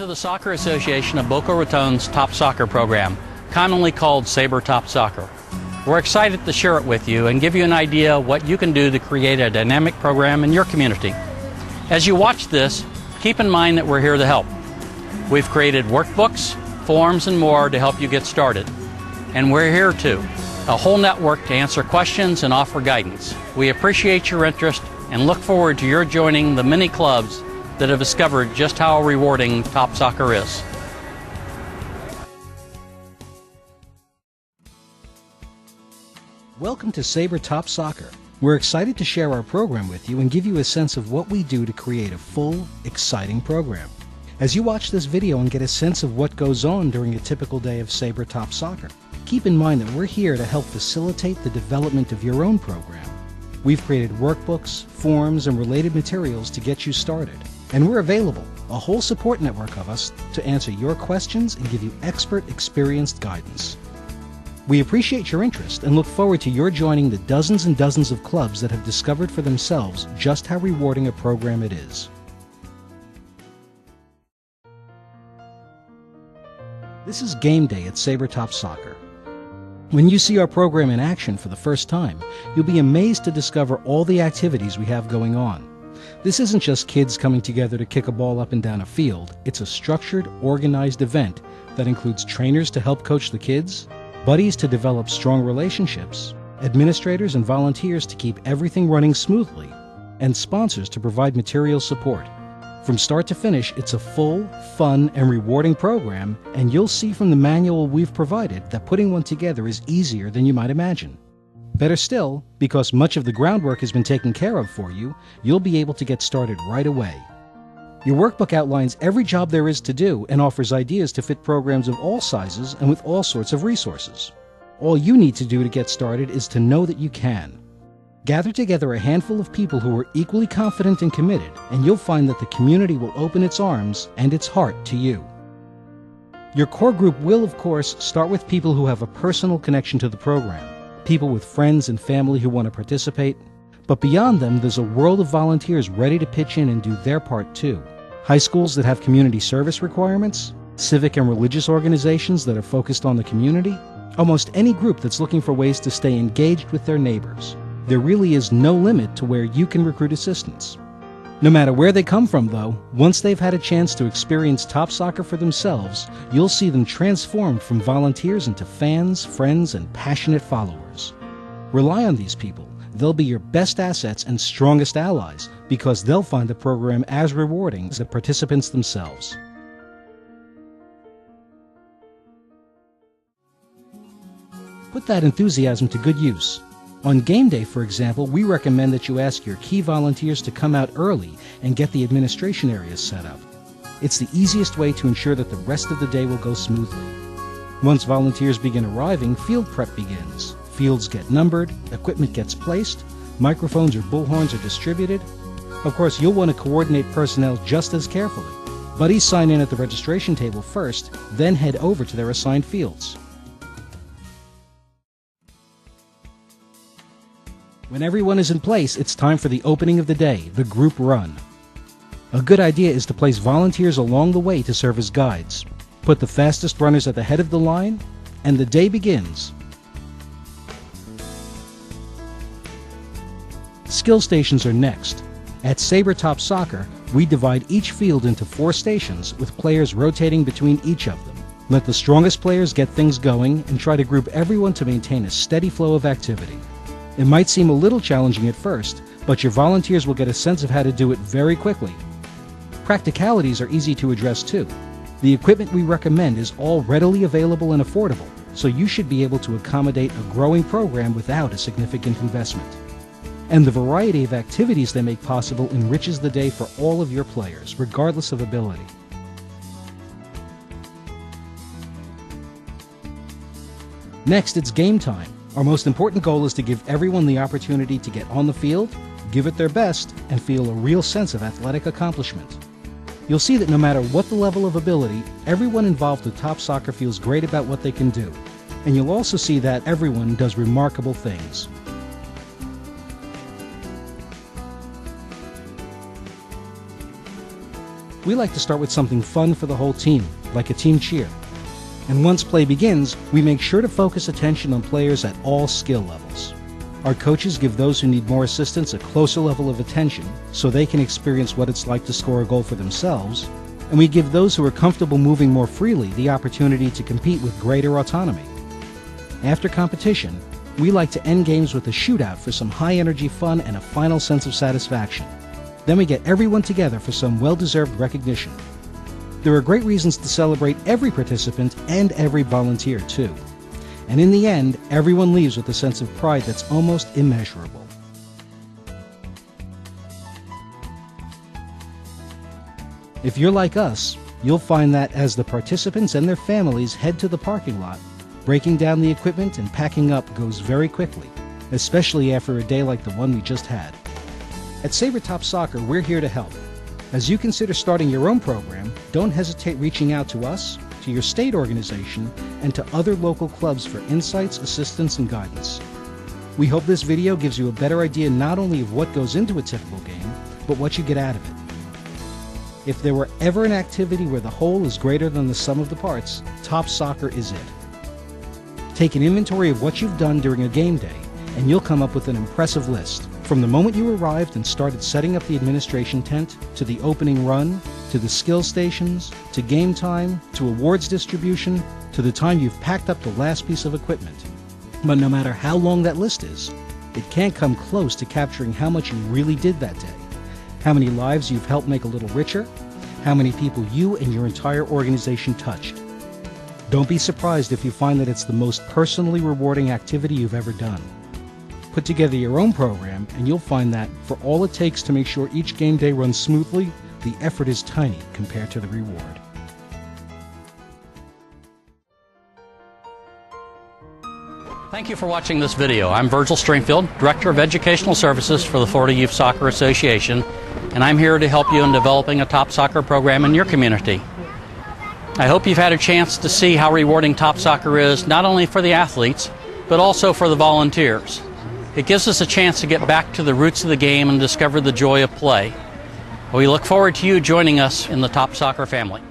to the Soccer Association of Boca Raton's TOPSoccer program, commonly called Sabre TOPSoccer. We're excited to share it with you and give you an idea of what you can do to create a dynamic program in your community. As you watch this, keep in mind that we're here to help. We've created workbooks, forms, and more to help you get started. And we're here too, a whole network to answer questions and offer guidance. We appreciate your interest and look forward to your joining the many clubs that have discovered just how rewarding TOPSoccer is. Welcome to Sabre TOPSoccer. We're excited to share our program with you and give you a sense of what we do to create a full, exciting program. As you watch this video and get a sense of what goes on during a typical day of Sabre TOPSoccer, keep in mind that we're here to help facilitate the development of your own program. We've created workbooks, forms, and related materials to get you started. And we're available, a whole support network of us, to answer your questions and give you expert, experienced guidance. We appreciate your interest and look forward to your joining the dozens and dozens of clubs that have discovered for themselves just how rewarding a program it is. This is game day at Sabre TOPSoccer. When you see our program in action for the first time, you'll be amazed to discover all the activities we have going on. This isn't just kids coming together to kick a ball up and down a field. It's a structured, organized event that includes trainers to help coach the kids, buddies to develop strong relationships, administrators and volunteers to keep everything running smoothly, and sponsors to provide material support. From start to finish, it's a full, fun, and rewarding program, and you'll see from the manual we've provided that putting one together is easier than you might imagine. Better still, because much of the groundwork has been taken care of for you, you'll be able to get started right away. Your workbook outlines every job there is to do and offers ideas to fit programs of all sizes and with all sorts of resources. All you need to do to get started is to know that you can. Gather together a handful of people who are equally confident and committed, and you'll find that the community will open its arms and its heart to you. Your core group will, of course, start with people who have a personal connection to the program, people with friends and family who want to participate, but beyond them there's a world of volunteers ready to pitch in and do their part too. High schools that have community service requirements, civic and religious organizations that are focused on the community, almost any group that's looking for ways to stay engaged with their neighbors. There really is no limit to where you can recruit assistants. No matter where they come from, though, once they've had a chance to experience TOPSoccer for themselves, you'll see them transformed from volunteers into fans, friends, and passionate followers. Rely on these people. They'll be your best assets and strongest allies because they'll find the program as rewarding as the participants themselves. Put that enthusiasm to good use. On game day, for example, we recommend that you ask your key volunteers to come out early and get the administration areas set up. It's the easiest way to ensure that the rest of the day will go smoothly. Once volunteers begin arriving, field prep begins. Fields get numbered, equipment gets placed, microphones or bullhorns are distributed. Of course, you'll want to coordinate personnel just as carefully. Buddies sign in at the registration table first, then head over to their assigned fields. When everyone is in place, it's time for the opening of the day, the group run. A good idea is to place volunteers along the way to serve as guides. Put the fastest runners at the head of the line, and the day begins. Skill stations are next. At Sabre TOPSoccer, we divide each field into 4 stations with players rotating between each of them. Let the strongest players get things going and try to group everyone to maintain a steady flow of activity. It might seem a little challenging at first, but your volunteers will get a sense of how to do it very quickly. Practicalities are easy to address too. The equipment we recommend is all readily available and affordable, so you should be able to accommodate a growing program without a significant investment. And the variety of activities they make possible enriches the day for all of your players, regardless of ability. Next, it's game time. Our most important goal is to give everyone the opportunity to get on the field, give it their best, and feel a real sense of athletic accomplishment. You'll see that no matter what the level of ability, everyone involved with TOPSoccer feels great about what they can do. And you'll also see that everyone does remarkable things. We like to start with something fun for the whole team, like a team cheer. And once play begins, we make sure to focus attention on players at all skill levels. Our coaches give those who need more assistance a closer level of attention so they can experience what it's like to score a goal for themselves, and we give those who are comfortable moving more freely the opportunity to compete with greater autonomy. After competition, we like to end games with a shootout for some high-energy fun and a final sense of satisfaction. Then we get everyone together for some well-deserved recognition. There are great reasons to celebrate every participant and every volunteer, too. And in the end, everyone leaves with a sense of pride that's almost immeasurable. If you're like us, you'll find that as the participants and their families head to the parking lot, breaking down the equipment and packing up goes very quickly, especially after a day like the one we just had. At Sabre TOPSoccer, we're here to help. As you consider starting your own program, don't hesitate reaching out to us, to your state organization, and to other local clubs for insights, assistance, and guidance. We hope this video gives you a better idea not only of what goes into a typical game, but what you get out of it. If there were ever an activity where the whole is greater than the sum of the parts, TOPSoccer is it. Take an inventory of what you've done during a game day, and you'll come up with an impressive list. From the moment you arrived and started setting up the administration tent, to the opening run, to the skill stations, to game time, to awards distribution, to the time you've packed up the last piece of equipment. But no matter how long that list is, it can't come close to capturing how much you really did that day, how many lives you've helped make a little richer, how many people you and your entire organization touched. Don't be surprised if you find that it's the most personally rewarding activity you've ever done. Put together your own program, and you'll find that for all it takes to make sure each game day runs smoothly, the effort is tiny compared to the reward. Thank you for watching this video. I'm Virgil Stringfield, Director of Educational Services for the Florida Youth Soccer Association, and I'm here to help you in developing a TOPSoccer program in your community. I hope you've had a chance to see how rewarding TOPSoccer is, not only for the athletes, but also for the volunteers. It gives us a chance to get back to the roots of the game and discover the joy of play. We look forward to you joining us in the TOPSoccer family.